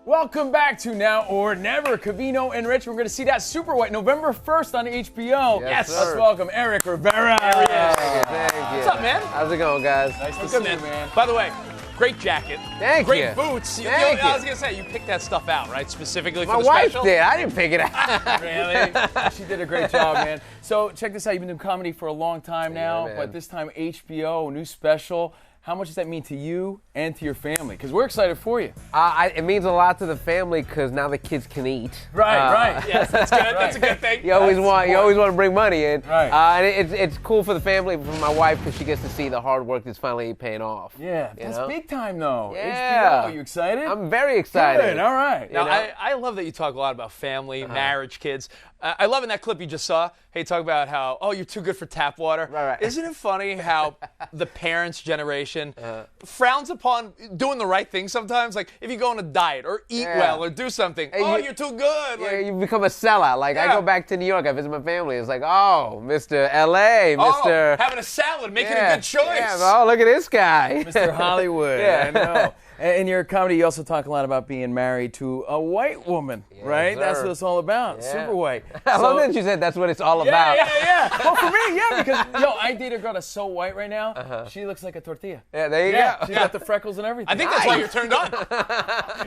Welcome back to Now or Never. Covino and Rich, we're going to see that Super White November 1st on HBO. Yes, sir. Let's welcome Eric Rivera. Thank you. What's up, man? How's it going, guys? Nice to Good, see you, man. man. By the way, great jacket. Thank great you. boots. Thank I you. was going to say, you picked that stuff out, right? Specifically My for the wife special? did. I didn't pick it out. Really? She did a great job, man. So check this out. You've been doing comedy for a long time now, man. but this time HBO, new special. How much does that mean to you and to your family? Because we're excited for you. It means a lot to the family because now the kids can eat. Right. Yes, that's good. That's a good thing. You always want to bring money in. Right. And it's cool for the family, for my wife, because she gets to see the hard work that's finally paying off. Yeah, You that's know? big time though. Yeah. HBO, you excited? I'm very excited. Good, all right. Now, You know? I love that you talk a lot about family, marriage, kids. I love in that clip you just saw, hey, talk about how, oh, you're too good for tap water. Right. Isn't it funny how the parents' generation frowns upon doing the right thing sometimes? Like, if you go on a diet or eat Yeah. well or do something, you're too good. Yeah, Like, you become a sellout. Like, I Yeah. go back to New York, I visit my family. It's like, oh, Mr. L.A., Mr. having a salad, making a good choice. Yeah, oh, look at this guy. Mr. Hollywood. Yeah. I know. And in your comedy, you also talk a lot about being married to a white woman, right? sir. That's what it's all about. Yeah. Super white. I love that you said that's what it's all Yeah, about. yeah. Well, for me, yeah, because I date a girl that's so white right now. She looks like a tortilla. Yeah, there you Yeah, go. she's got the freckles and everything. I think that's why you're turned on.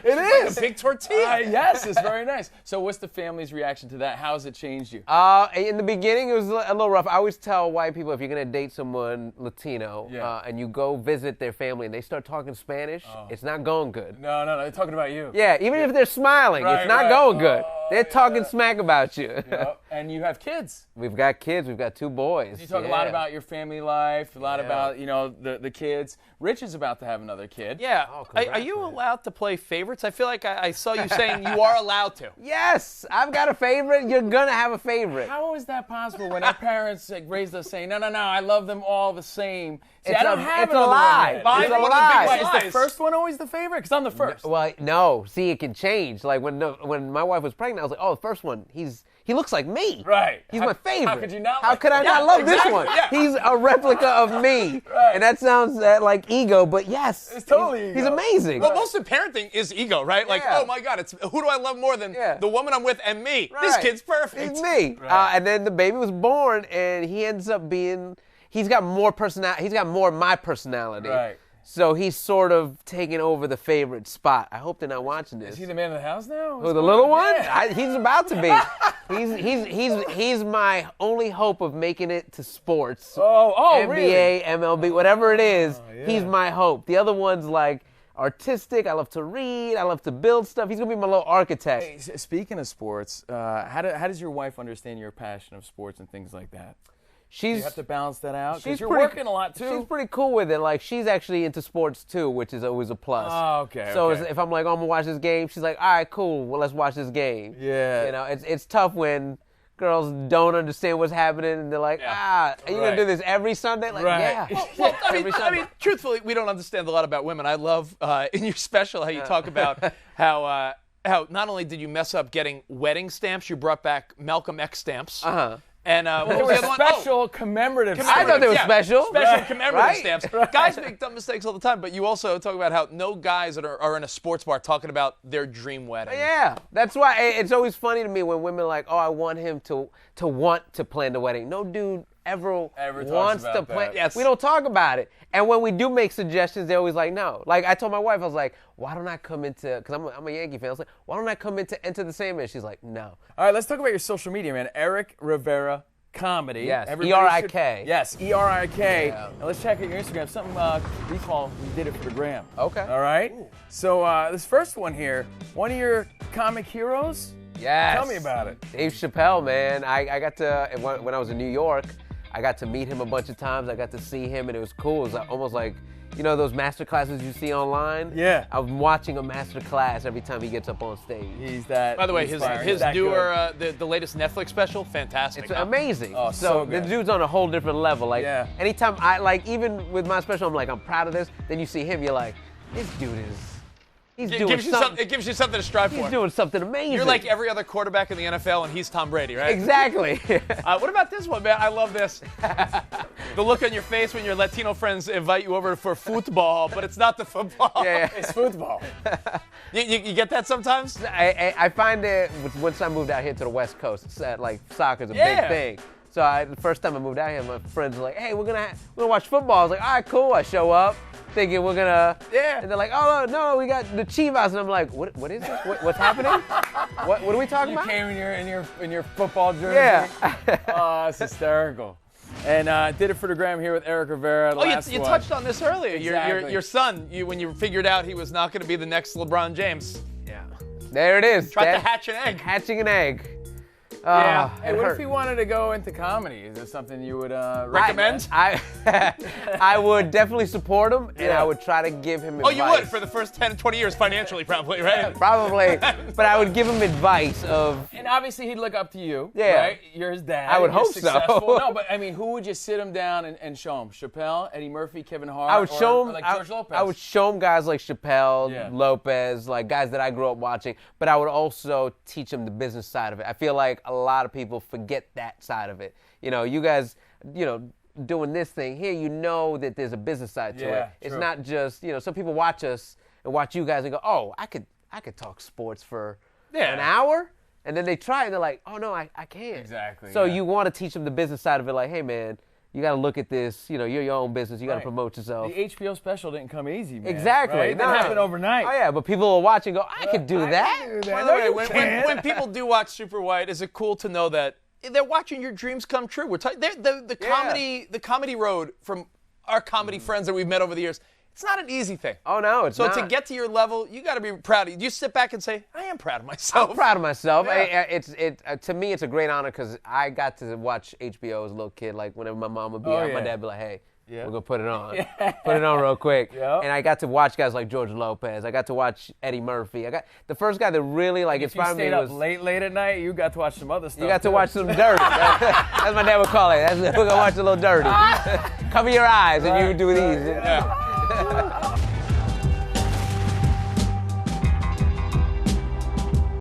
it is. A big tortilla. Yes, it's very nice. So, what's the family's reaction to that? How has it changed you? In the beginning, it was a little rough. I always tell white people, if you're going to date someone Latino and you go visit their family and they start talking Spanish, it's not going good. No, they're talking about you. Yeah, even if they're smiling, Right, it's not right. going good. Oh, They're talking smack about you. Yep. And you have kids. We've got kids. We've got 2 boys. You talk a lot about your family life, a lot about, the kids. Rich is about to have another kid. Yeah. Oh, Are you allowed to play favorites? I feel like I saw you saying you are allowed to. Yes, I've got a favorite. You're going to have a favorite. How is that possible when our parents raised us saying, no, I love them all the same? See, It's I don't a- have it's a another lie. one yet. It's a One of the lie. big Wait, is the lies. first one always the favorite? Because I'm the first. Well, no. See, it can change. Like when my wife was pregnant, I was like, oh, the first one, he looks like me. Right. He's my favorite. How could you not How like could I him? not Yeah, love exactly, this one? yeah. He's a replica of me. Right. And that sounds like ego, but yes. It's totally He's ego. amazing. Well, most of parenting is ego, right? Like, Yeah. oh my God, it's who do I love more than the woman I'm with and me? This Right. kid's perfect. It's me. Right. And then the baby was born, and he ends up being. He's got more personality. He's got more of my personality. Right. So he's sort of taking over the favorite spot. I hope they're not watching this. Is he the man of the house now? Who, the little one? Yeah. He's about to be. He's my only hope of making it to sports. Oh, NBA, really? MLB, whatever it is. yeah. He's my hope. The other one's like artistic. I love to read. I love to build stuff. He's gonna be my little architect. Hey, speaking of sports, how does your wife understand your passion of sports and things like that? You She's have to balance that out because she's you're pretty- working a lot too. She's pretty cool with it. Like, she's actually into sports too, which is always a plus. Oh, okay. So okay. if I'm like, oh, I'm gonna watch this game, she's like, all right, cool. Well, let's watch this game. Yeah. You know, it's tough when girls don't understand what's happening and they're like, are you Right. gonna do this every Sunday? Like, Right. yeah. Well, Every Sunday. truthfully, we don't understand a lot about women. I love in your special how you talk about how not only did you mess up getting wedding stamps, you brought back Malcolm X stamps. Uh-huh. And what There was were the other one? Oh, special commemorative. I thought they were special. Special Right. commemorative Right. stamps. Guys make dumb mistakes all the time, but you also talk about how no guys that are in a sports bar talking about their dream wedding. Yeah, that's why it's always funny to me when women are like, oh, I want him to want to plan the wedding. No dude ever Ever talks wants to about plan. that. Yes. We don't talk about it. And when we do make suggestions, they're always like, no. Like, I told my wife, I was like, why don't I come into, because I'm a Yankee fan, I was like, why don't I come into Enter the Sandman? She's like, no. All right, let's talk about your social media, man. Eric Rivera Comedy. Yes, Everybody E-R-I-K. should- Yes, E-R-I-K. Yeah. Now let's check out your Instagram. Something we call We Did It for the Gram. Okay. All right? So this first one here, one of your comic heroes? Yes. Tell me about it. Dave Chappelle, man. I got to, when I was in New York, I got to meet him a bunch of times. I got to see him, and it was cool. It was almost like, you know those master classes you see online? Yeah. I'm watching a master class every time he gets up on stage. He's that. By the way, his inspiring. He's that newer good. the latest Netflix special, fantastic. It's amazing. Oh, so the good. dude's on a whole different level. Like, Yeah. anytime even with my special, I'm like, I'm proud of this. Then you see him, you're like, this dude is, he's It doing gives, you something. it gives you something to strive He's for. doing something amazing. You're like every other quarterback in the NFL, and he's Tom Brady, right? Exactly. What about this one, man? I love this. the look on your face when your Latino friends invite you over for football, but it's not the football. Yeah. It's football. You get that sometimes? I find that once I moved out here to the West Coast, it's, like soccer's a Yeah. big thing. So the first time I moved out here, my friends were like, "Hey, we're gonna watch football." I was like, "All right, cool." I show up thinking we're gonna, Yeah. and they're like, "Oh no, we got the Chivas," and I'm like, "What is this? What's happening? What are we talking You about?" came in your football jersey. Yeah. Oh, that's hysterical. And did it for the gram here with Eric Rivera. Oh, Last you one. touched on this earlier. Exactly. Your son, when you figured out he was not going to be the next LeBron James. Yeah. There it is. Tried to hatch an egg. Hatching an egg. Yeah. Hey, what if he wanted to go into comedy? Is this something you would Recommend? I would definitely support him, and Yeah. I would try to give him Oh, advice. you would for the first 10, 20 years financially, probably, right? Probably, but I would give him advice of. And obviously, he'd look up to you. Yeah. Right? You're his dad. I would You're hope so. successful. No, but I mean, who would you sit him down and show him? Chappelle, Eddie Murphy, Kevin Hart? I would show or him. like George Lopez. I would show him guys like Chappelle, Yeah. Lopez, like guys that I grew up watching. But I would also teach them the business side of it. I feel like a lot of people forget that side of it. You know, you guys, doing this thing here, you know that there's a business side to Yeah, it. It's true. not just, some people watch us and watch you guys and go, "Oh, I could talk sports for an hour." And then they try and they're like, "Oh no, I can't." Exactly, So yeah. you want to teach them the business side of it, like, "Hey man, you got to look at this. You're your own business. You got to Right. promote yourself." The HBO special didn't come easy, man. Exactly. Right? It didn't happen overnight. Oh yeah, but people will watch and go, "I could do that." can do By that. the No, way, you when can't. people do watch Super White, is it cool to know that they're watching your dreams come true? We're the comedy road from our comedy friends that we've met over the years. It's not an easy thing. Oh no, it's So not. to get to your level, you got to be proud. You sit back and say, "I am proud of myself." I'm proud of myself. Yeah. To me, it's a great honor because I got to watch HBO as a little kid. Like whenever my mom would be Oh, out, yeah. my dad would be like, "Hey, Yeah. we're gonna put it on. Put it on real quick." Yep. And I got to watch guys like George Lopez. I got to watch Eddie Murphy. The first guy that really If you inspired me stayed up was. late at night, you got to watch some other stuff. You got to too. watch some dirty. That's my dad would call it. We're gonna watch a little dirty. Cover your eyes and you do these. Yeah.